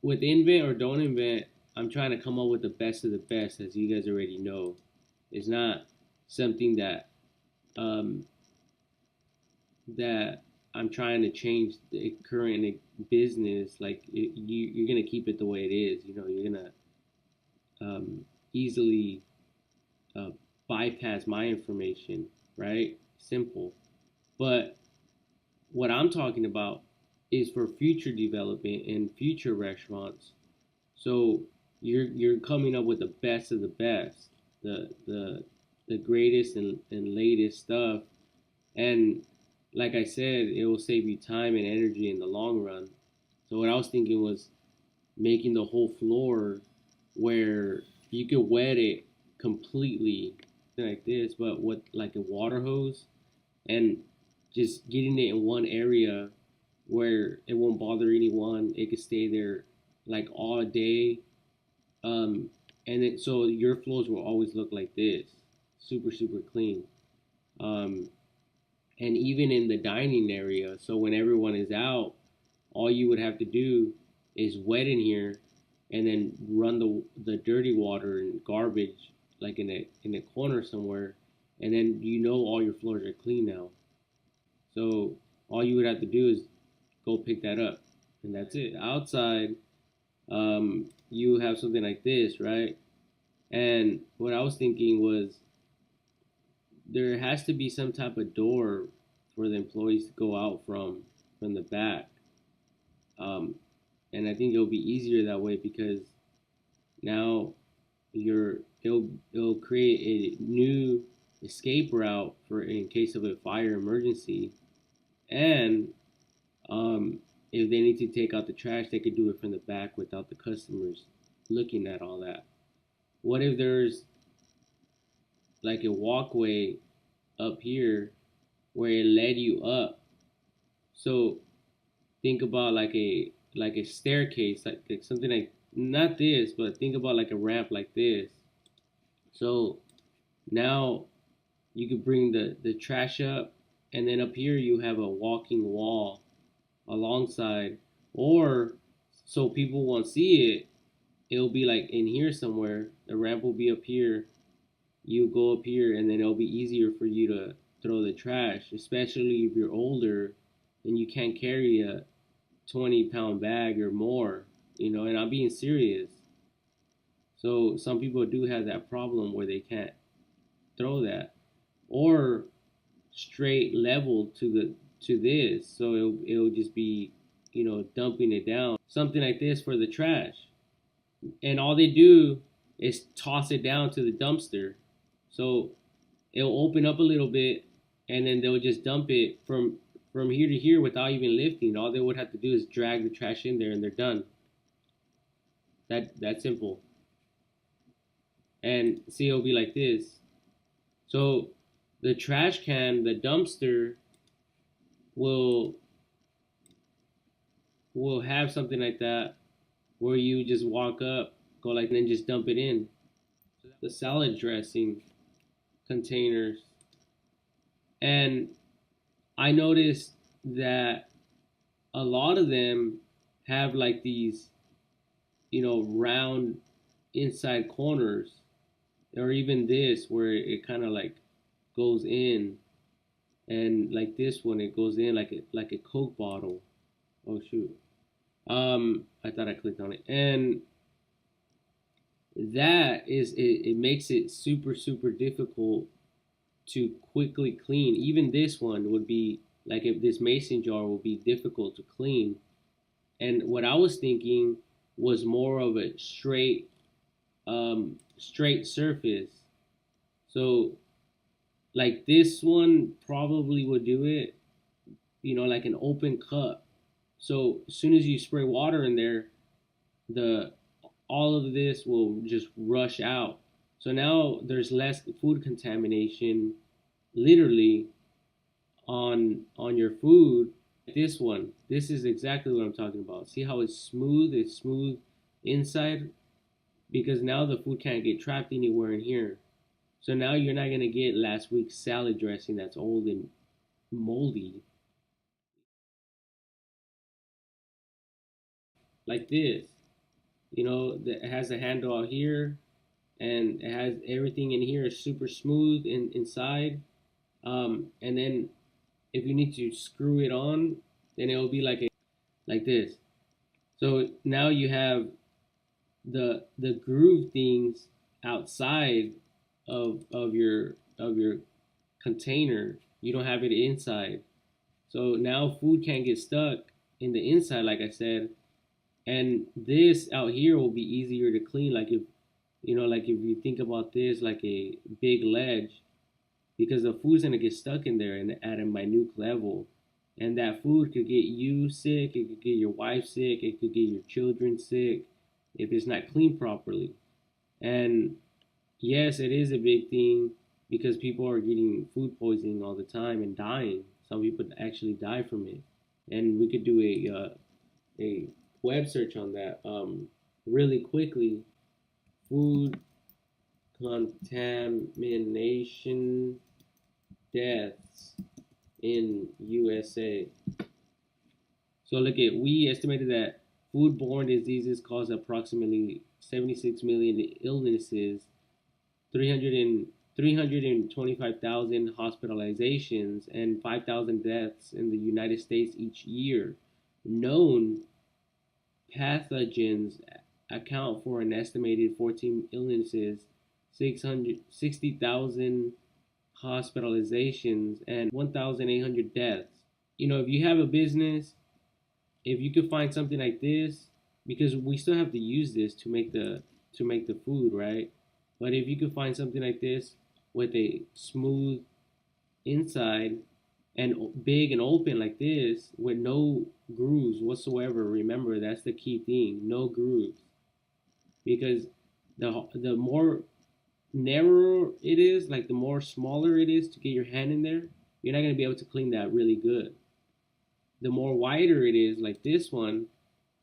with invent or don't invent, I'm trying to come up with the best of the best, as you guys already know. It's not something um, that I'm trying to change the current business. Like you're gonna keep it the way it is. You know, you're gonna easily uh, bypass my information, right? Simple. But what I'm talking about is for future development and future restaurants. So you're coming up with the best of the best, the greatest and latest stuff. And like I said, it will save you time and energy in the long run. So what I was thinking was making the whole floor where you could wet it completely like this, but with like a water hose, and just getting it in one area where it won't bother anyone. It could stay there like all day. Um, so your floors will always look like this, super super clean. Um, and even in the dining area, so when everyone is out, all you would have to do is wet in here, and then run the dirty water and garbage like in a corner somewhere, and then you know all your floors are clean now. So all you would have to do is go pick that up, and that's it. Outside, you have something like this, right? And what I was thinking was there has to be some type of door for the employees to go out from the back, um, and I think it'll be easier that way because now it'll create a new escape route for in case of a fire emergency, and Um, if they need to take out the trash, they could do it from the back without the customers looking at all that. What if there's like a walkway up here where it led you up? So think about like a staircase, like something like not this, but think about like a ramp like this. So now you could bring the trash up, and then up here you have a walking wall alongside, or so people won't see it, it'll be like in here somewhere. The ramp will be up here. You go up here, and then it'll be easier for you to throw the trash, especially if you're older and you can't carry a 20-pound bag or more. And I'm being serious. So some people do have that problem where they can't throw that, or straight level to this, so it'll just be dumping it down, something like this for the trash, and all they do is toss it down to the dumpster. So it'll open up a little bit, and then they'll just dump it from here to here without even lifting. All they would have to do is drag the trash in there, and they're done. That simple. And see, it'll be like this. So the trash can, the dumpster, will will have something like that where you just walk up, go like, and then just dump it in. The salad dressing containers. And I noticed that a lot of them have like these, round inside corners, or even this where it kind of like goes in, and like this one, it goes in like a Coke bottle. Oh shoot. I thought I clicked on it, and it makes it super super difficult to quickly clean. Even this one would be like, if this mason jar would be difficult to clean. And what I was thinking was more of a straight surface. So like this one probably would do it, like an open cup. So as soon as you spray water in there, the all of this will just rush out. So now there's less food contamination, literally, on your food. This one, this is exactly what I'm talking about. See how it's smooth? It's smooth inside, because now the food can't get trapped anywhere in here. So now you're not gonna get last week's salad dressing that's old and moldy like this. that has a handle out here, and it has everything in here is super smooth inside. And then if you need to screw it on, then it will be like this. So now you have the groove things outside of your container. You don't have it inside. So now food can't get stuck in the inside, like I said. And this out here will be easier to clean. Like if you think about this like a big ledge, because the food's gonna get stuck in there and at a minute level. And that food could get you sick, it could get your wife sick, it could get your children sick if it's not cleaned properly. And yes, it is a big thing because people are getting food poisoning all the time and dying. Some people actually die from it. And we could do a web search on that really quickly. Food contamination deaths in USA. So look at we estimated that foodborne diseases cause approximately 76 million illnesses, 325,000 hospitalizations, and 5,000 deaths in the United States each year. Known pathogens account for an estimated 14 illnesses, 660,000 hospitalizations, and 1,800 deaths. If you have a business, if you could find something like this, because we still have to use this to make the food, right? But if you could find something like this with a smooth inside and big and open like this with no grooves whatsoever, remember that's the key thing, no grooves, because the more narrower it is, like the more smaller it is to get your hand in there, you're not going to be able to clean that really good. The more wider it is, like this one,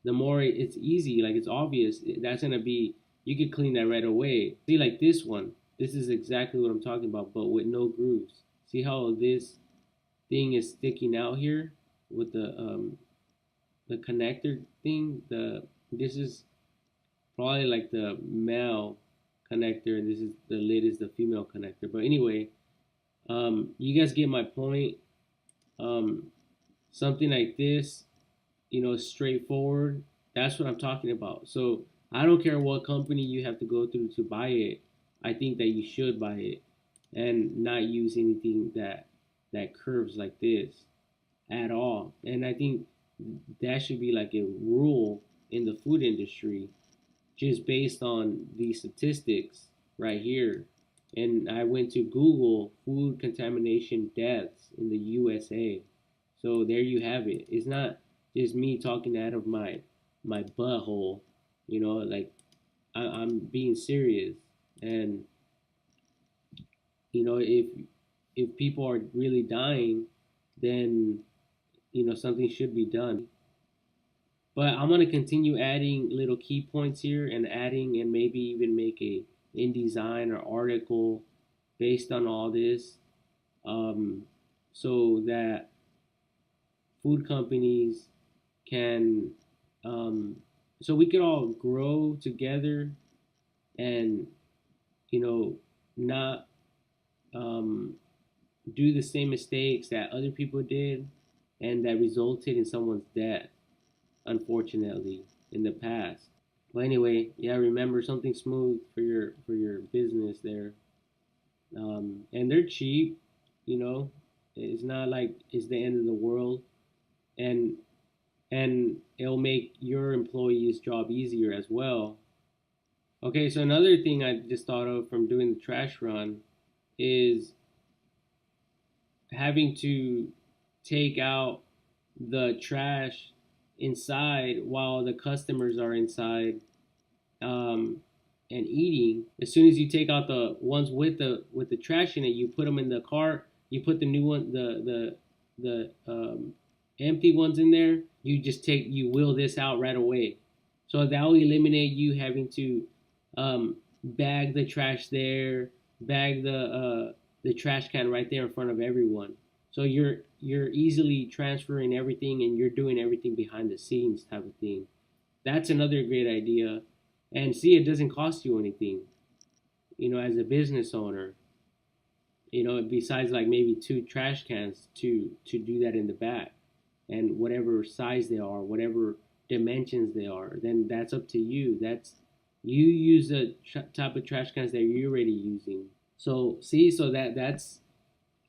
the more it's easy, like it's obvious. That's going to be, you could clean that right away. See, like this one, this is exactly what I'm talking about, but with no grooves. See how this thing is sticking out here with the connector thing? This is probably like the male connector, and this is the lid is the female connector. But anyway, you guys get my point. Um, Something like this, straightforward. That's what I'm talking about. So I don't care what company you have to go through to buy it. I think that you should buy it and not use anything that curves like this at all. And I think that should be like a rule in the food industry, just based on these statistics right here. And I went to Google food contamination deaths in the USA. So there you have it. It's not just me talking out of my butthole, like I'm being serious. And if people are really dying, then something should be done. But I'm gonna continue adding little key points here and adding and maybe even make a InDesign or article based on all this, um, so that food companies can, um, so we could all grow together and not um, do the same mistakes that other people did and that resulted in someone's death, unfortunately, in the past. But anyway, yeah, remember something smooth for your business there. And they're cheap, you know. It's not like it's the end of the world, and it'll make your employee's job easier as well. Okay, so another thing I just thought of from doing the trash run is having to take out the trash inside while the customers are inside, um, and eating. As soon as you take out the ones with the trash in it, you put them in the cart. You put the new one, the empty ones in there. You wheel this out right away. So that will eliminate you having to bag the trash there, bag the trash can right there in front of everyone. So you're easily transferring everything and you're doing everything behind the scenes type of thing. That's another great idea. And see, it doesn't cost you anything, as a business owner, besides like maybe two trash cans to do that in the back, and whatever size they are, whatever dimensions they are, then that's up to you. That's you use the type of trash cans that you're already using. So see, so that's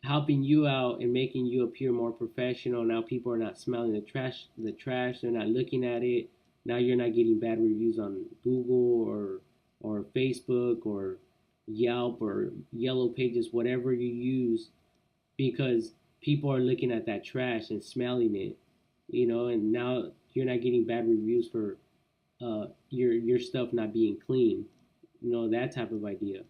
helping you out and making you appear more professional. Now people are not smelling the trash, they're not looking at it. Now you're not getting bad reviews on Google or Facebook or Yelp or Yellow Pages, whatever you use, because people are looking at that trash and smelling it, and now you're not getting bad reviews for your stuff not being clean, that type of idea.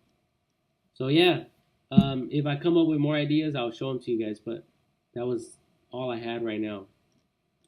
So yeah, if I come up with more ideas, I'll show them to you guys. But that was all I had right now.